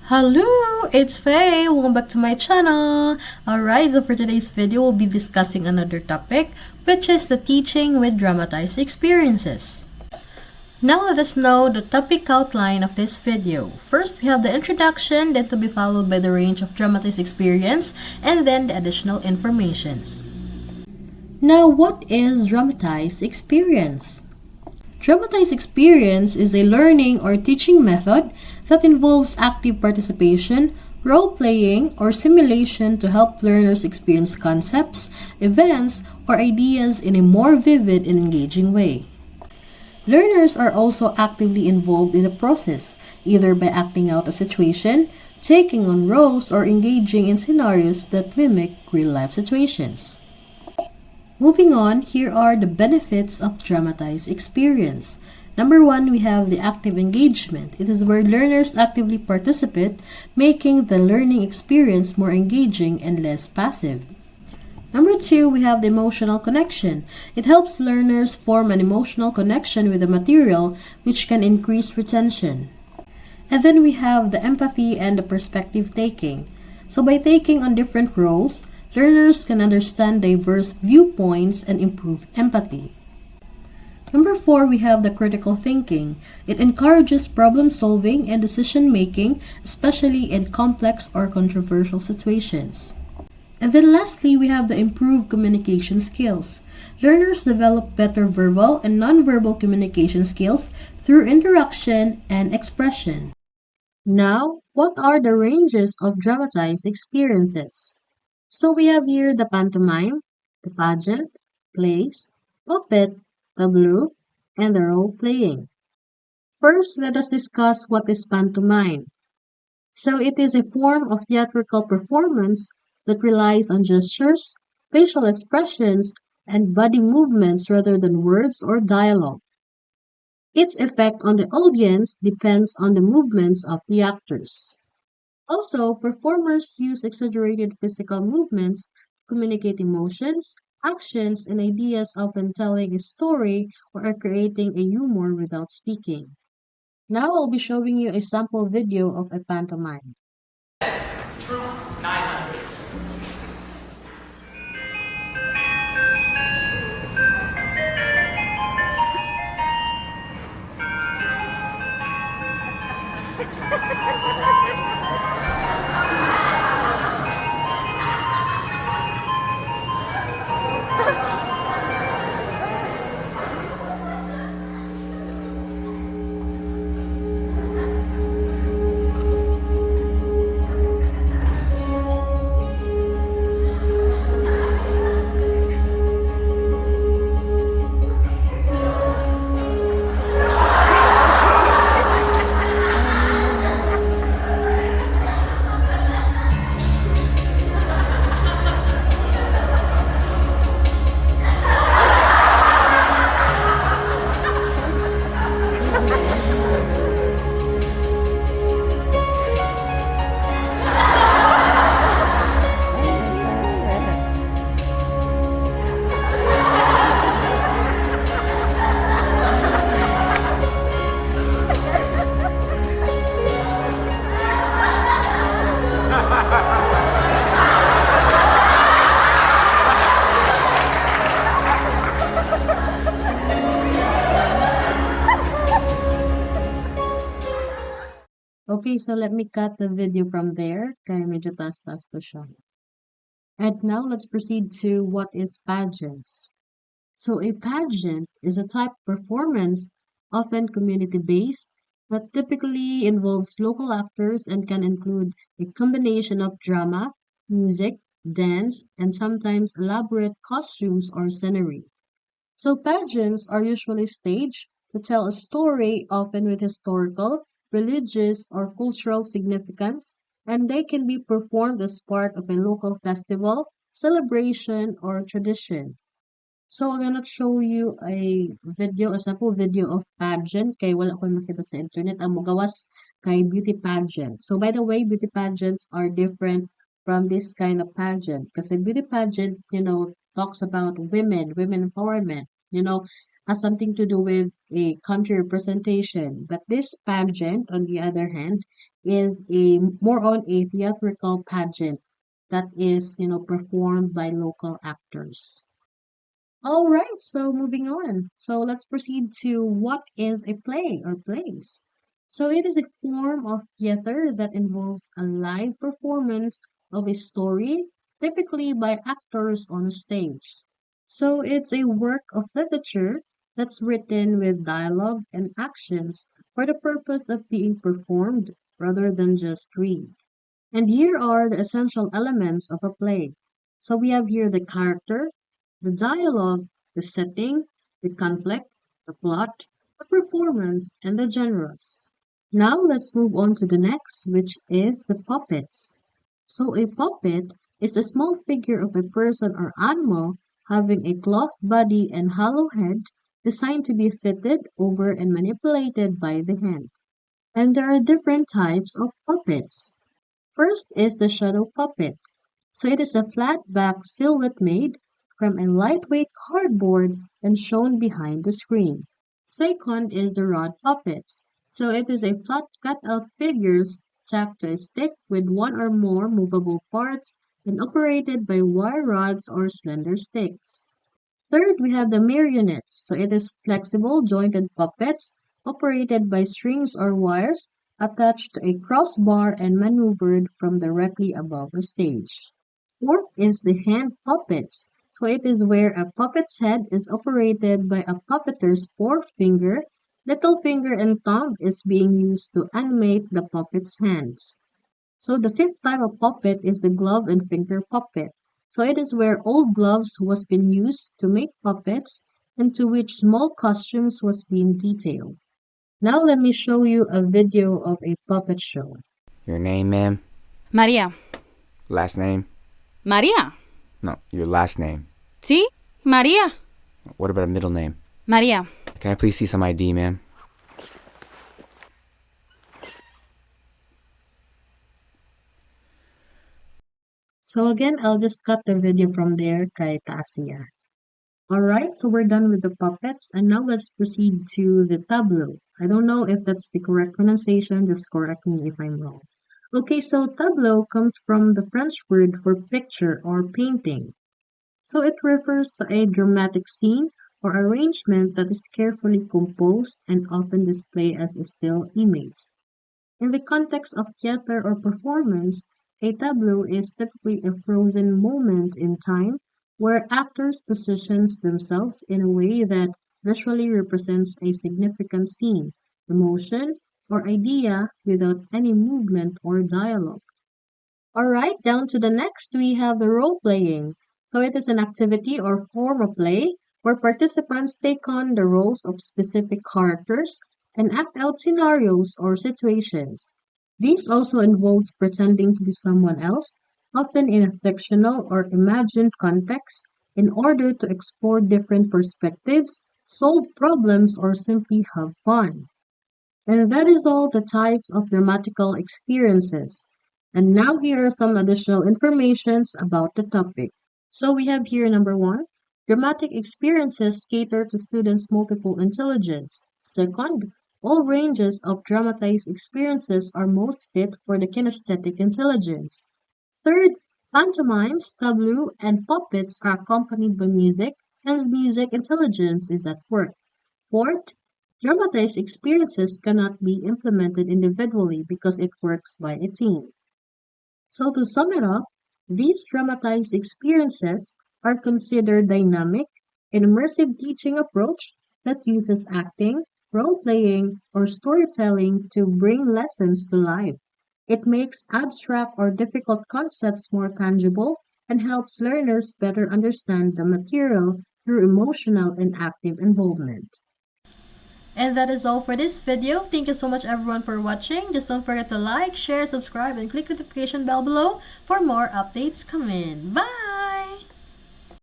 Hello, it's Faye. Welcome back to my channel. Alright, so for today's video, we'll be discussing another topic, which is the teaching with dramatized experiences. Now let us know the topic outline of this video. First, we have the introduction, then to be followed by the range of dramatized experience, and then the additional informations. Now, what is dramatized experience? Dramatized experience is a learning or teaching method that involves active participation, role-playing, or simulation to help learners experience concepts, events, or ideas in a more vivid and engaging way. Learners are also actively involved in the process, either by acting out a situation, taking on roles, or engaging in scenarios that mimic real-life situations. Moving on, here are the benefits of dramatized experience. Number 1, we have the active engagement. It is where learners actively participate, making the learning experience more engaging and less passive. Number 2, we have the emotional connection. It helps learners form an emotional connection with the material, which can increase retention. And then we have the empathy and the perspective taking. So by taking on different roles, learners can understand diverse viewpoints and improve empathy. Number 4, we have the critical thinking. It encourages problem solving and decision making, especially in complex or controversial situations. And then lastly, we have the improved communication skills. Learners develop better verbal and nonverbal communication skills through interaction and expression. Now, what are the ranges of dramatized experiences? So we have here the pantomime, the pageant, plays, puppet, tableau, and the role playing. First, let us discuss what is pantomime. So it is a form of theatrical performance that relies on gestures, facial expressions, and body movements rather than words or dialogue. Its effect on the audience depends on the movements of the actors. Also, performers use exaggerated physical movements to communicate emotions, actions, and ideas, often telling a story or creating a humor without speaking. Now I'll be showing you a sample video of a pantomime. Okay, so let me cut the video from there. Kaya medyo taas-taas to siya. And now let's proceed to what is pageants. So a pageant is a type of performance, often community-based, that typically involves local actors and can include a combination of drama, music, dance, and sometimes elaborate costumes or scenery. So pageants are usually staged to tell a story, often with historical, religious, or cultural significance, and they can be performed as part of a local festival, celebration, or tradition. So I'm gonna show you a sample video of pageant kay wala ko makita sa internet. Ang mogawas kay beauty pageant. So by the way, beauty pageants are different from this kind of pageant kasi beauty pageant, talks about women empowerment, has something to do with a country representation. But this pageant, on the other hand, is a more on a theatrical pageant that is, performed by local actors. All right, so moving on. So let's proceed to what is a play or plays. So it is a form of theater that involves a live performance of a story, typically by actors on a stage. So it's a work of literature that's written with dialogue and actions for the purpose of being performed rather than just read. And here are the essential elements of a play. So we have here the character, the dialogue, the setting, the conflict, the plot, the performance, and the genres. Now let's move on to the next, which is the puppets. So a puppet is a small figure of a person or animal having a cloth body and hollow head designed to be fitted over and manipulated by the hand. And there are different types of puppets. First is the shadow puppet. So it is a flat back silhouette made from a lightweight cardboard and shown behind the screen. Second is the rod puppets. So it is a flat cutout figures tacked to a stick with one or more movable parts and operated by wire rods or slender sticks. Third, we have the marionettes. So it is flexible jointed puppets operated by strings or wires attached to a crossbar and maneuvered from directly above the stage. Fourth is the hand puppets. So it is where a puppet's head is operated by a puppeteer's forefinger, little finger and thumb is being used to animate the puppet's hands. So the fifth type of puppet is the glove and finger puppet. So it is where old gloves was being used to make puppets into which small costumes was being detailed. Now let me show you a video of a puppet show. Your name, ma'am? María. Last name? María. No, your last name. Sí, María. What about a middle name? María. Can I please see some ID, ma'am? So again, I'll just cut the video from there kay Tasia. Alright, so we're done with the puppets, and now let's proceed to the tableau. I don't know if that's the correct pronunciation, just correct me if I'm wrong. Okay, so tableau comes from the French word for picture or painting. So it refers to a dramatic scene or arrangement that is carefully composed and often displayed as a still image. In the context of theater or performance, a tableau is typically a frozen moment in time where actors position themselves in a way that visually represents a significant scene, emotion, or idea without any movement or dialogue. All right, down to the next, we have the role playing. So it is an activity or form of play where participants take on the roles of specific characters and act out scenarios or situations. These also involves pretending to be someone else, often in a fictional or imagined context, in order to explore different perspectives, solve problems, or simply have fun. And that is all the types of dramatical experiences. And now here are some additional informations about the topic. So we have here number one, dramatic experiences cater to students' multiple intelligence. Second, all ranges of dramatized experiences are most fit for the kinesthetic intelligence. Third, pantomimes, tableau, and puppets are accompanied by music, hence music intelligence is at work. Fourth, dramatized experiences cannot be implemented individually because it works by a team. So to sum it up, these dramatized experiences are considered dynamic and immersive teaching approach that uses acting, role-playing, or storytelling to bring lessons to life. It makes abstract or difficult concepts more tangible and helps learners better understand the material through emotional and active involvement. And that is all for this video. Thank you so much everyone for watching. Just don't forget to like, share, subscribe, and click the notification bell below for more updates coming. Bye!